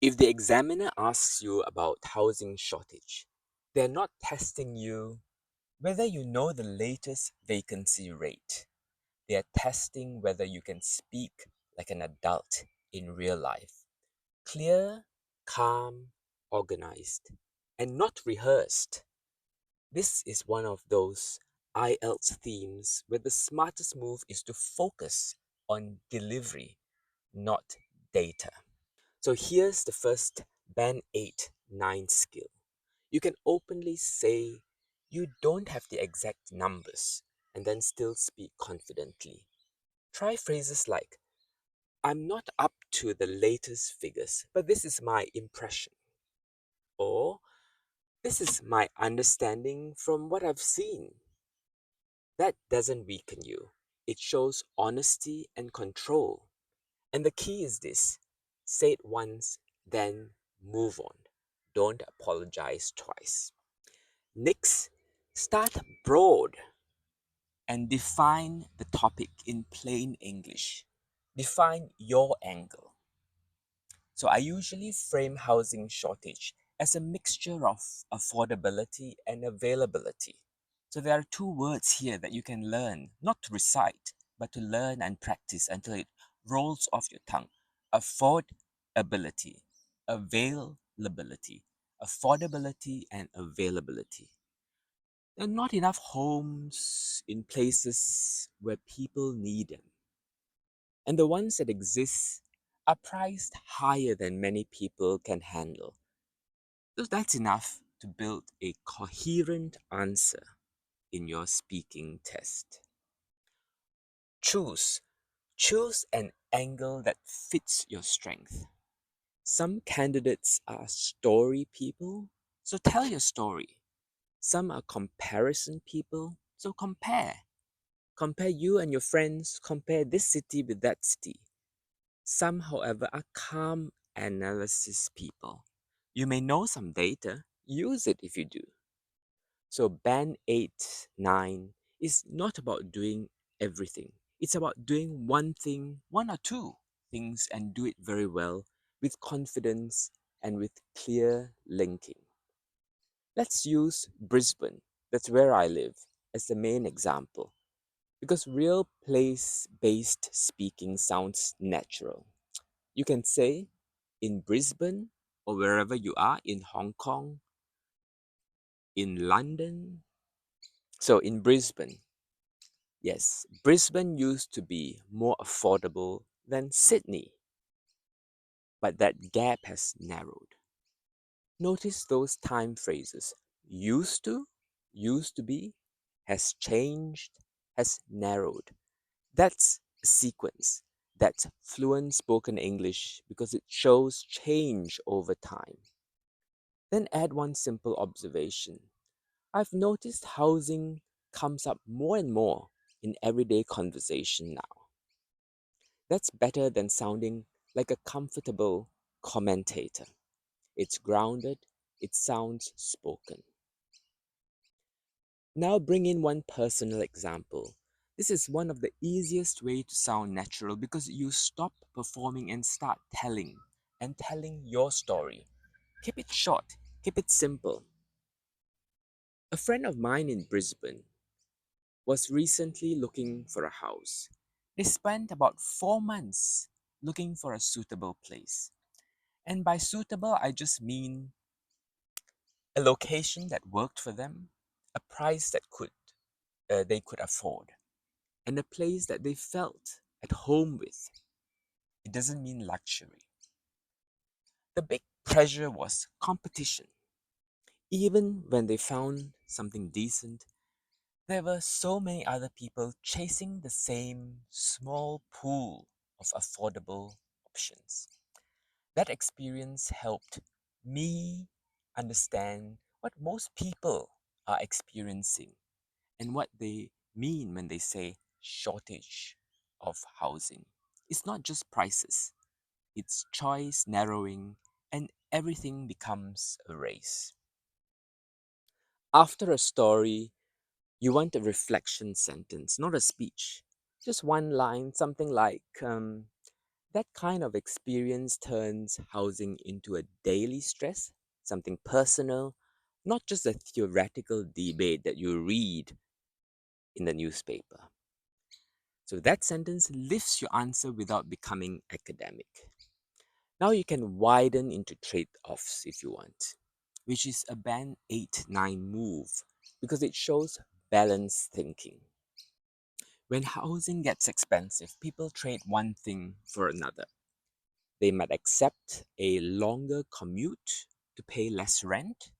If the examiner asks you about housing shortage, they're not testing you whether you know the latest vacancy rate. They're testing whether you can speak like an adult in real life. Clear, calm, organized, and not rehearsed. This is one of those IELTS themes where the smartest move is to focus on delivery, not data. So here's the first Band 8 9 skill. You can openly say you don't have the exact numbers and then still speak confidently. Try phrases like, I'm not up to the latest figures, but this is my impression. Or, this is my understanding from what I've seen. That doesn't weaken you. It shows honesty and control. And the key is this: say it once, then move on. Don't apologize twice. Next, start broad and define the topic in plain English. Define your angle. So I usually frame housing shortage as a mixture of affordability and availability. So there are two words here that you can learn, not to recite, but to learn and practice until it rolls off your tongue. Affordability, availability, affordability and availability. There are not enough homes in places where people need them. And the ones that exist are priced higher than many people can handle. So that's enough to build a coherent answer in your speaking test. Choose. Choose an angle that fits your strength. Some candidates are story people, so tell your story. Some are comparison people, so compare. Compare you and your friends, compare this city with that city. Some, however, are calm analysis people. You may know some data, use it if you do. So, Band 8, 9 is not about doing everything. It's about doing one thing, one or two things, and do it very well with confidence and with clear linking. Let's use Brisbane, that's where I live, as the main example, because real place based speaking sounds natural. You can say, in Brisbane or wherever you are, in Hong Kong, in London. So in Brisbane, yes, Brisbane used to be more affordable than Sydney, but that gap has narrowed. Notice those time phrases: used to be, has changed, has narrowed. That's a sequence. That's fluent spoken English because it shows change over time. Then add one simple observation. I've noticed housing comes up more and more in everyday conversation now. That's better than sounding like a comfortable commentator. It's grounded, it sounds spoken. Now bring in one personal example. This is one of the easiest way to sound natural because you stop performing and start telling your story. Keep it short, keep it simple. A friend of mine in Brisbane was recently looking for a house. They spent about 4 months looking for a suitable place. And by suitable, I just mean a location that worked for them, a price that they could afford, and a place that they felt at home with. It doesn't mean luxury. The big pressure was competition. Even when they found something decent, there were so many other people chasing the same small pool of affordable options. That experience helped me understand what most people are experiencing and what they mean when they say shortage of housing. It's not just prices, it's choice narrowing, and everything becomes a race. After a story, you want a reflection sentence, not a speech. Just one line, something like, That kind of experience turns housing into a daily stress, something personal, not just a theoretical debate that you read in the newspaper. So that sentence lifts your answer without becoming academic. Now you can widen into trade offs if you want, which is a band 8-9 move because it shows balanced thinking. When housing gets expensive, people trade one thing for another. They might accept a longer commute to pay less rent,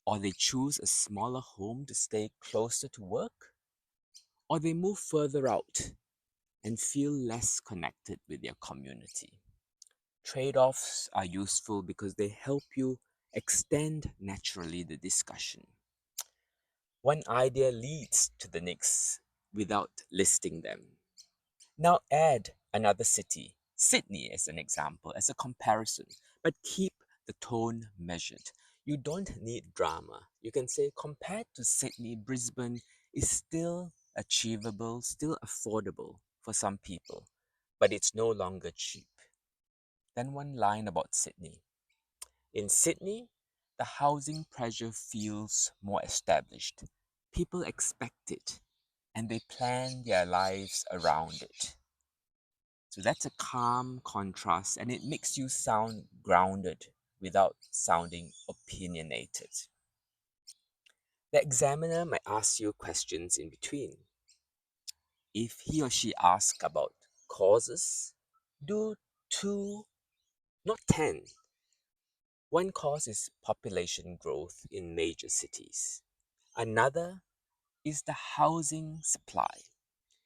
or they choose a smaller home to stay closer to work, or they move further out and feel less connected with their community. Trade offs are useful because they help you extend naturally the discussion. One idea leads to the next without listing them. Now add another city, Sydney as an example, as a comparison, but keep the tone measured. You don't need drama. You can say, compared to Sydney, Brisbane is still achievable, still affordable for some people, but it's no longer cheap. Then one line about Sydney. In Sydney, the housing pressure feels more established. People expect it and they plan their lives around it. So that's a calm contrast and it makes you sound grounded without sounding opinionated. The examiner might ask you questions in between. If he or she asks about causes, do two, not 10. One cause is population growth in major cities. Another is the housing supply.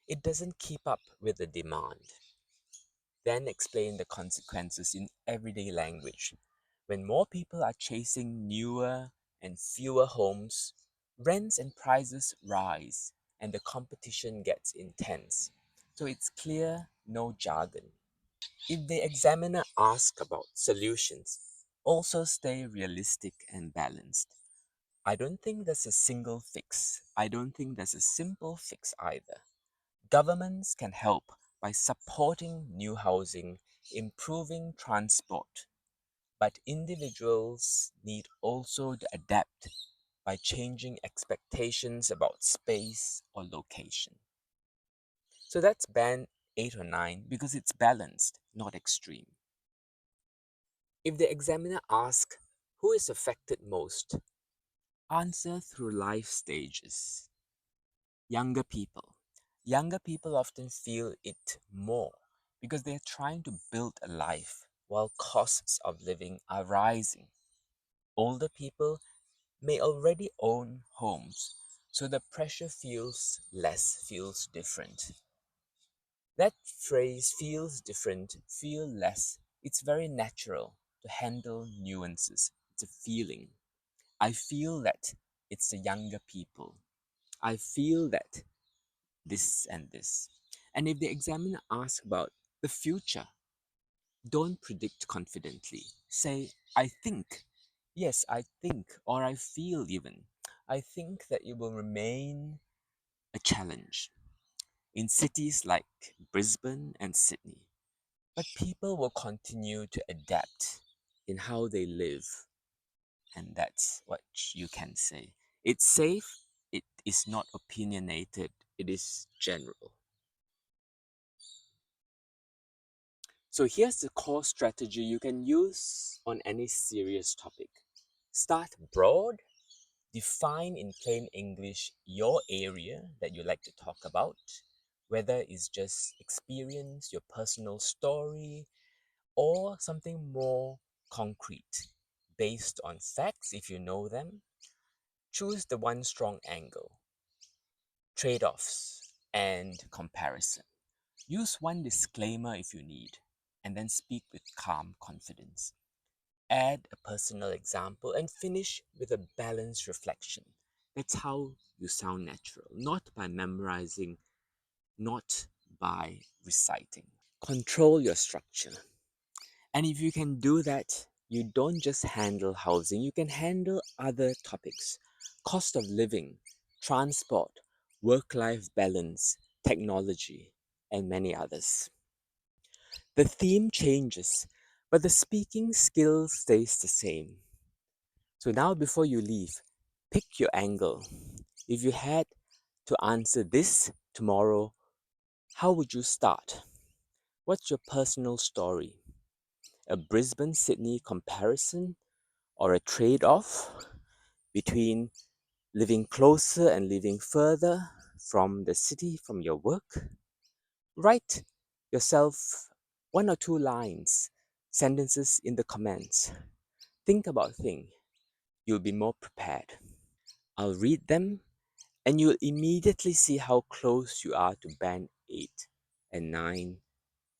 It doesn't keep up with the demand. Then explain the consequences in everyday language. When more people are chasing newer and fewer homes, rents and prices rise and the competition gets intense. So it's clear, no jargon. If the examiner asks about solutions, also stay realistic and balanced. I don't think there's a single fix. I don't think there's a simple fix either. Governments can help by supporting new housing, improving transport, but individuals need also to adapt by changing expectations about space or location. So that's band 8 or 9 because it's balanced, not extreme. If the examiner asks who is affected most, answer through life stages. Younger people. Younger people often feel it more because they're trying to build a life while costs of living are rising. Older people may already own homes, so the pressure feels less, feels different. That phrase feels different, feel less. It's very natural to handle nuances. It's a feeling. I feel that it's the younger people. I feel that this and this. And if the examiner asks about the future, don't predict confidently. Say, I think. Yes, I think, or I feel even. I think that it will remain a challenge in cities like Brisbane and Sydney. But people will continue to adapt in how they live, and that's what you can say. It's safe, it is not opinionated, it is general. So here's the core strategy you can use on any serious topic. Start broad, define in plain English your area that you like to talk about, whether it's just experience, your personal story, or something more concrete based on facts if you know them. Choose the one strong angle, trade offs, and comparison. Use one disclaimer if you need, and then speak with calm confidence. Add a personal example and finish with a balanced reflection. That's how you sound natural, not by memorizing, not by reciting. Control your structure. And if you can do that, you don't just handle housing, you can handle other topics: cost of living, transport, work life balance, technology, and many others. The theme changes, but the speaking skill stays the same. So now, before you leave, pick your angle. If you had to answer this tomorrow, how would you start? What's your personal story? A Brisbane Sydney comparison or a trade off between living closer and living further from the city, from your work? Write yourself one or two lines, sentences in the comments. Think about things. You'll be more prepared. I'll read them and you'll immediately see how close you are to band 8 and 9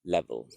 level.